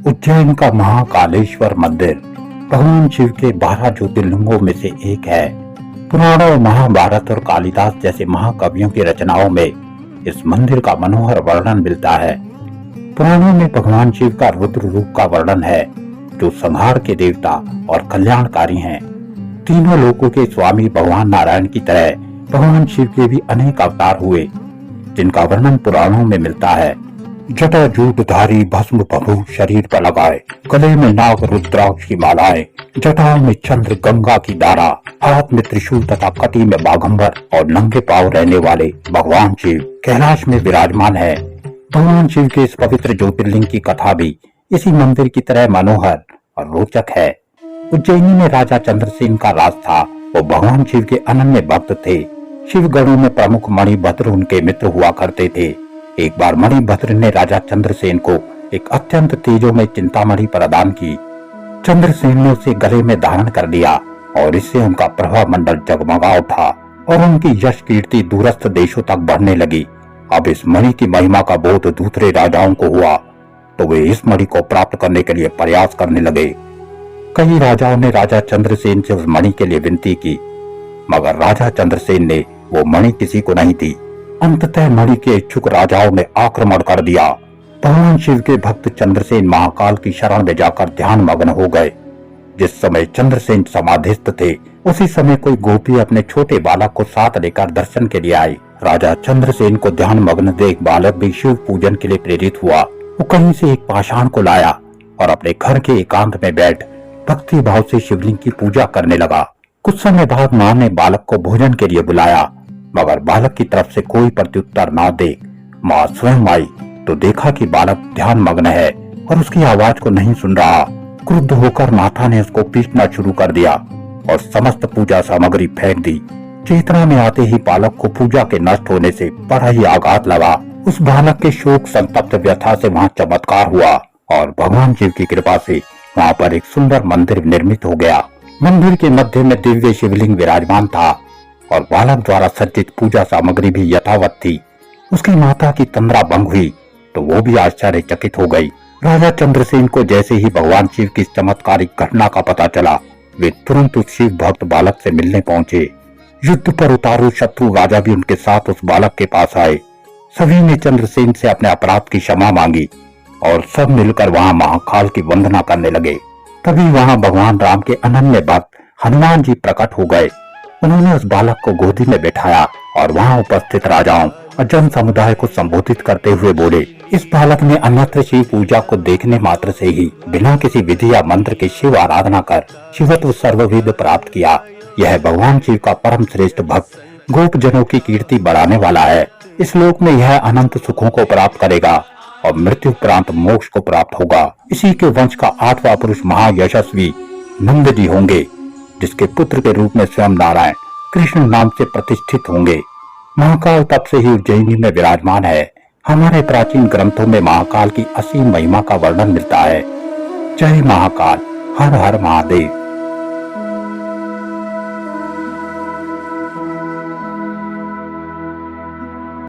उज्जैन का महाकालेश्वर मंदिर भगवान शिव के 12 ज्योतिर्लिंगों में से एक है। पुराणों, महाभारत और कालिदास जैसे महाकवियों की रचनाओं में इस मंदिर का मनोहर वर्णन मिलता है। पुराणों में भगवान शिव का रुद्र रूप का वर्णन है, जो संहार के देवता और कल्याणकारी हैं। तीनों लोकों के स्वामी भगवान नारायण की तरह भगवान शिव के भी अनेक अवतार हुए, जिनका वर्णन पुराणों में मिलता है। जटाजूटधारी भस्म प्रभु शरीर पर लगाए, गले में नाग रुद्राक्ष की मालाएं, जटाओं में चंद्र गंगा की धारा, हाथ में त्रिशूल तथा कटी में बाघंबर और नंगे पांव रहने वाले भगवान शिव कैलाश में विराजमान है। भगवान शिव के इस पवित्र ज्योतिर्लिंग की कथा भी इसी मंदिर की तरह मनोहर और रोचक है। उज्जैनी में राजा चंद्रसेन का राज था। वो भगवान शिव के अनन्य भक्त थे। शिव गणों में प्रमुख मणिभद्र उनके मित्र हुआ करते थे। एक बार मणिभद्र ने राजा चंद्रसेन को एक अत्यंत तेजोमय चिंतामणि प्रदान की। चंद्रसेन ने उसे गले में धारण कर लिया और इससे उनका प्रभा मंडल जगमगा उठा और उनकी यश कीर्ति दूरस्थ देशों तक बढ़ने लगी। अब इस मणि की महिमा का बोध दूसरे राजाओं को हुआ, तो वे इस मणि को प्राप्त करने के लिए प्रयास करने लगे। कई राजाओं ने राजा चंद्रसेन से उस मणि के लिए विनती की, मगर राजा चंद्रसेन ने वो मणि किसी को नहीं दी। अंततः मणि के इच्छुक राजाओं ने आक्रमण कर दिया। भगवान शिव के भक्त चंद्रसेन महाकाल की शरण में जाकर ध्यान मग्न हो गए। जिस समय चंद्रसेन समाधिस्थ थे, उसी समय कोई गोपी अपने छोटे बालक को साथ लेकर दर्शन के लिए आई। राजा चंद्रसेन को ध्यान मग्न देख बालक भी शिव पूजन के लिए प्रेरित हुआ। वो कहीं से एक पाषाण को लाया और अपने घर के एकांत में बैठ भक्ति भाव से शिवलिंग की पूजा करने लगा। कुछ समय बाद माँ ने बालक को भोजन के लिए बुलाया, मगर बालक की तरफ से कोई प्रत्युत्तर ना देख माँ स्वयं आई तो देखा कि बालक ध्यान मग्न है और उसकी आवाज को नहीं सुन रहा। क्रुद्ध होकर माता ने उसको पीटना शुरू कर दिया और समस्त पूजा सामग्री फेंक दी। चेतना में आते ही बालक को पूजा के नष्ट होने से बड़ा ही आघात लगा। उस बालक के शोक संतप्त व्यथा से वहाँ चमत्कार हुआ और भगवान शिव की कृपा से वहाँ पर एक सुंदर मंदिर निर्मित हो गया। मंदिर के मध्य में दिव्य शिवलिंग विराजमान था और बालक द्वारा सज्जित पूजा सामग्री भी यथावत थी। उसकी माता की तंद्रा भंग हुई तो वो भी आश्चर्यचकित हो गई। राजा चंद्रसेन को जैसे ही भगवान शिव की चमत्कारिक घटना का पता चला, वे तुरंत उस शिव भक्त बालक से मिलने पहुंचे। युद्ध पर उतारू शत्रु राजा भी उनके साथ उस बालक के पास आए। सभी ने चंद्रसेन से अपने अपराध की क्षमा मांगी और सब मिलकर वहां महाकाल की वंदना करने लगे। तभी वहां भगवान राम के अनन्य भक्त हनुमान जी प्रकट हो गए। उन्होंने उस बालक को गोदी में बैठाया और वहां उपस्थित राजाओं और जन समुदाय को संबोधित करते हुए बोले, इस बालक ने अन्यत्र शिव पूजा को देखने मात्र से ही बिना किसी विधि या मंत्र के शिव आराधना कर शिवत्व सर्वविद प्राप्त किया। यह भगवान शिव का परम श्रेष्ठ भक्त गोप जनों की कीर्ति बढ़ाने वाला है। इस लोक में यह अनंत सुखों को प्राप्त करेगा और मृत्यु उपरांत मोक्ष को प्राप्त होगा। इसी के वंश का 8वां पुरुष महायशस्वी नंद जी होंगे, जिसके पुत्र के रूप में स्वयं नारायण कृष्ण नाम से प्रतिष्ठित होंगे। महाकाल तब से ही उज्जैनी में विराजमान है। हमारे प्राचीन ग्रंथों में महाकाल की असीम महिमा का वर्णन मिलता है। जय महाकाल, हर हर महादेव।